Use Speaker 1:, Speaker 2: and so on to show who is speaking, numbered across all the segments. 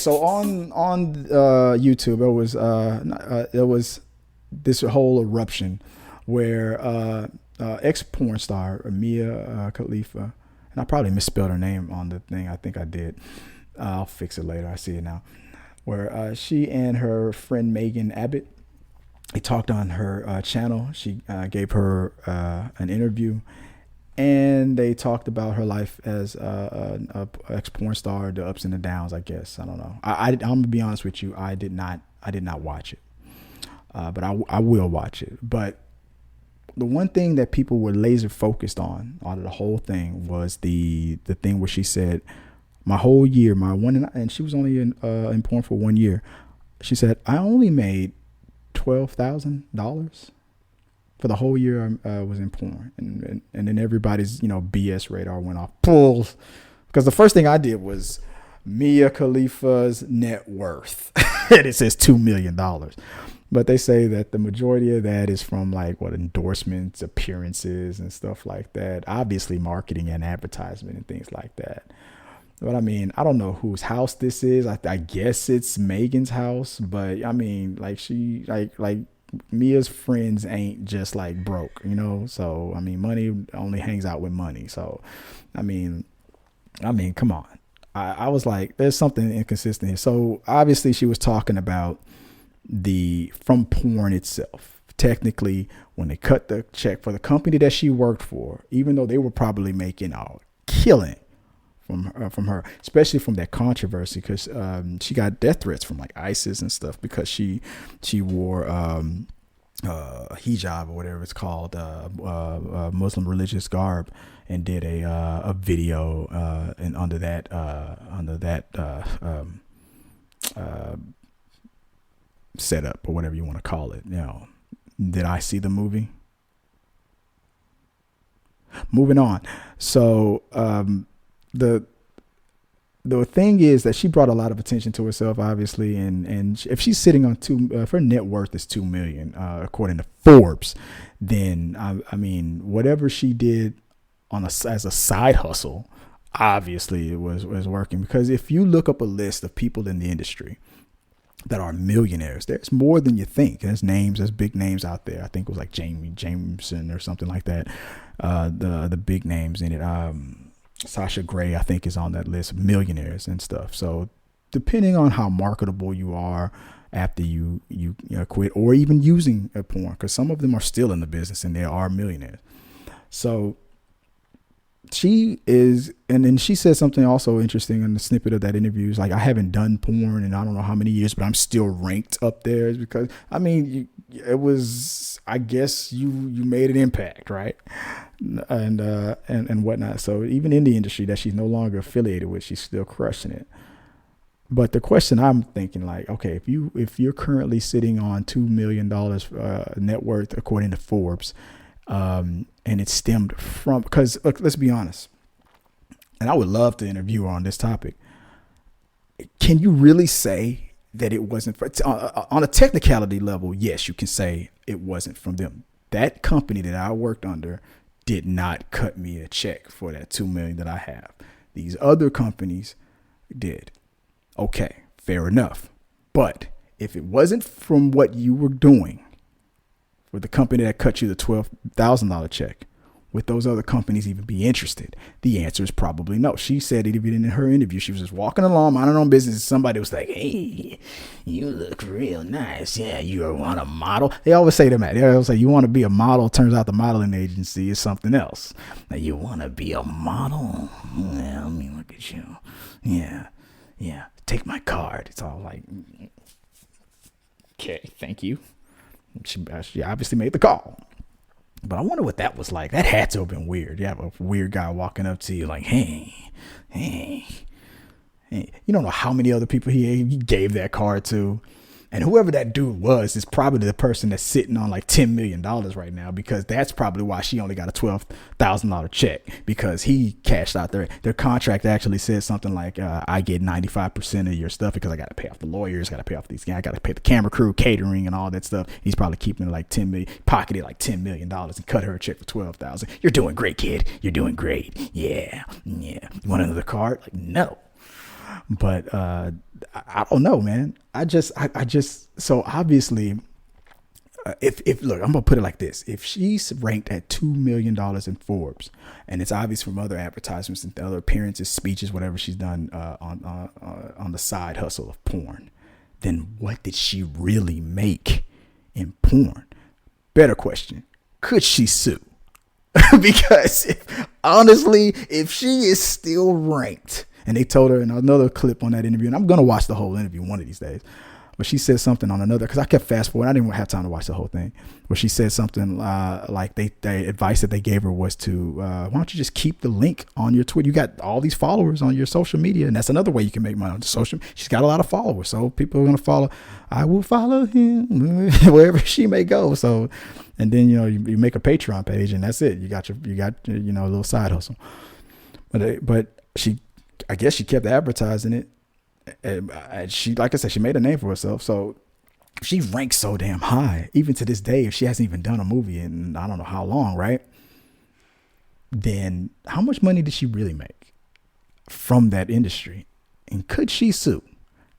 Speaker 1: So on YouTube, it was this whole eruption where ex porn star Mia Khalifa, and I probably misspelled her name on the thing. I think I did. I'll fix it later. I see it now. Where she and her friend Megan Abbott, they talked on her channel. She gave her an interview, and they talked about her life as a ex porn star, the ups and the downs. I guess I don't know. I'm gonna be honest with you. I did not watch it, but I will watch it. But the one thing that people were laser focused on out of the whole thing was the thing where she said, my whole year, and she was only in porn for 1 year. She said, I only made $12,000 for the whole year I was in porn. And then everybody's, BS radar went off. Pulls. Because the first thing I did was Mia Khalifa's net worth. And it says $2 million. But they say that the majority of that is from endorsements, appearances, and stuff like that. Obviously marketing and advertisement and things like that. But I mean, I don't know whose house this is. I guess it's Megan's house, but I mean, she Mia's friends ain't just broke, So I mean, money only hangs out with money. So, I mean, come on. I was like, there's something inconsistent here. So obviously, she was talking about from porn itself. Technically, when they cut the check for the company that she worked for, even though they were probably making a killing from her, especially from that controversy, because she got death threats from ISIS and stuff because she wore hijab or whatever it's called, Muslim religious garb, and did a video and under that setup or whatever you want to call it. Did I see the movie? Moving on. So the thing is that she brought a lot of attention to herself, obviously, and if she's sitting on if her net worth is $2 million, according to Forbes, then I mean, whatever she did as a side hustle, obviously it was working. Because if you look up a list of people in the industry that are millionaires, there's more than you think. There's big names out there. I think it was Jamie Jameson or something like that. The big names in it. Sasha Grey, I think, is on that list of millionaires and stuff. So depending on how marketable you are after you quit, or even using a porn, because some of them are still in the business and they are millionaires. So she is, and then she said something also interesting in the snippet of that interview. Is I haven't done porn in I don't know how many years, but I'm still ranked up there. Because I mean, it was, I guess you made an impact, right? And whatnot. So even in the industry that she's no longer affiliated with, she's still crushing it. But the question I'm thinking, okay, if you're currently sitting on $2 million net worth according to Forbes, and it stemmed from, because look, let's be honest, and I would love to interview her on this topic. Can you really say that it wasn't on a technicality level? Yes, you can say it wasn't from them. That company that I worked under did not cut me a check for that $2 million that I have. These other companies did. Okay, fair enough. But if it wasn't from what you were doing for the company that cut you the $12,000 check, would those other companies even be interested? The answer is probably no. She said it even in her interview. She was just walking along, minding her own business, and somebody was like, hey, you look real nice. Yeah, you want a model? They always say that. They always say, you want to be a model? Turns out the modeling agency is something else. Now, you want to be a model? Yeah, let me look at you. Yeah. Take my card. It's all like, okay, thank you. She obviously made the call. But I wonder what that was like. That had to have been weird. You have a weird guy walking up to you like, hey. You don't know how many other people he gave that card to. And whoever that dude was is probably the person that's sitting on $10 million right now, because that's probably why she only got a $12,000 check, because he cashed out their contract actually says something like, I get 95% of your stuff because I got to pay off the lawyers, got to pay off these guys, I got to pay the camera crew, catering and all that stuff. He's probably keeping it $10 million, pocketed $10 million and cut her a check for $12,000. You're doing great, kid. You're doing great. Yeah. You want another card? No. But I don't know, man. I just so obviously, if look, I'm gonna put it like this: if she's ranked at $2 million in Forbes, and it's obvious from other advertisements and other appearances, speeches, whatever she's done on the side hustle of porn, then what did she really make in porn? Better question: could she sue? Because honestly, if she is still ranked, and they told her in another clip on that interview, and I'm gonna watch the whole interview one of these days, but she said something on another, because I kept fast forward. I didn't have time to watch the whole thing. Where she said something like the advice that they gave her was to why don't you just keep the link on your Twitter? You got all these followers on your social media, and that's another way you can make money on social. She's got a lot of followers, so people are gonna follow. I will follow him wherever she may go. So, and then you make a Patreon page, and that's it. You got a little side hustle. But I guess she kept advertising it. And she, like I said, she made a name for herself. So she ranks so damn high, even to this day, if she hasn't even done a movie in I don't know how long, right? Then how much money did she really make from that industry? And could she sue?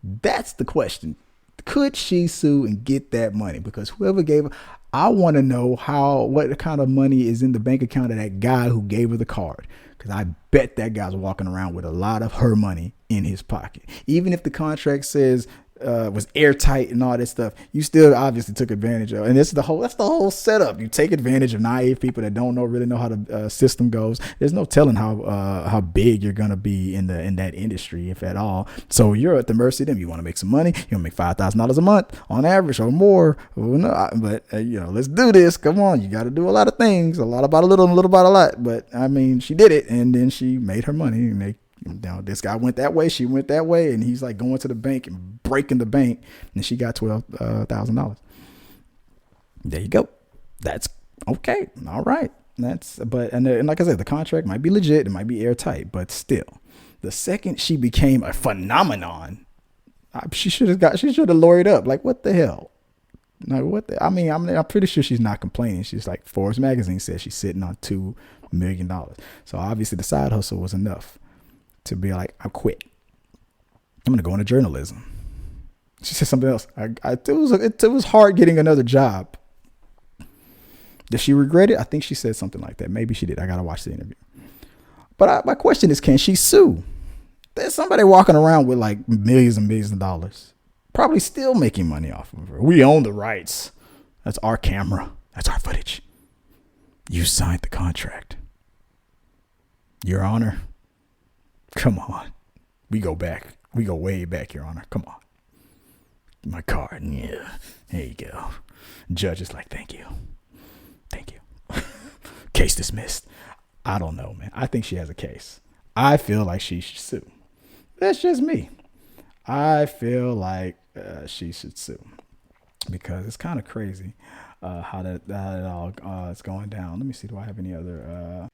Speaker 1: That's the question. Could she sue and get that money? Because whoever gave her, I want to know what kind of money is in the bank account of that guy who gave her the card. Because I bet that guy's walking around with a lot of her money in his pocket. Even if the contract says was airtight and all that stuff, you still obviously took advantage of. And that's the whole setup. You take advantage of naive people that don't really know how the system goes. There's no telling how big you're gonna be in that industry, if at all. So you're at the mercy of them. You want to make some money. You want to make $5,000 a month on average or more. But let's do this. Come on, you got to do a lot of things. A lot about a little, and a little about a lot. But I mean, she did it, and then she made her money. And this guy went that way, she went that way, and he's like going to the bank and breaking the bank, and she got $12,000. There you go. That's okay. All right. And like I said, the contract might be legit, it might be airtight, but still, the second she became a phenomenon, she should have lawyered up. Like, what the hell? Like, I'm pretty sure she's not complaining. She's like, Forbes magazine says she's sitting on $2 million. So obviously the side hustle was enough to be like, I quit. I'm gonna go into journalism. She said something else. It was hard getting another job. Does she regret it? I think she said something like that. Maybe she did. I gotta watch the interview. But my question is, can she sue? There's somebody walking around with like millions and millions of dollars, probably still making money off of her. We own the rights. That's our camera. That's our footage. You signed the contract. Your Honor. Come on. We go back. We go way back, Your Honor. Come on. My card. Yeah. There you go. Judge is like, thank you. Thank you. Case dismissed. I don't know, man. I think she has a case. I feel like she should sue. That's just me. I feel like she should sue. Because it's kind of crazy how it all is going down. Let me see. Do I have any other...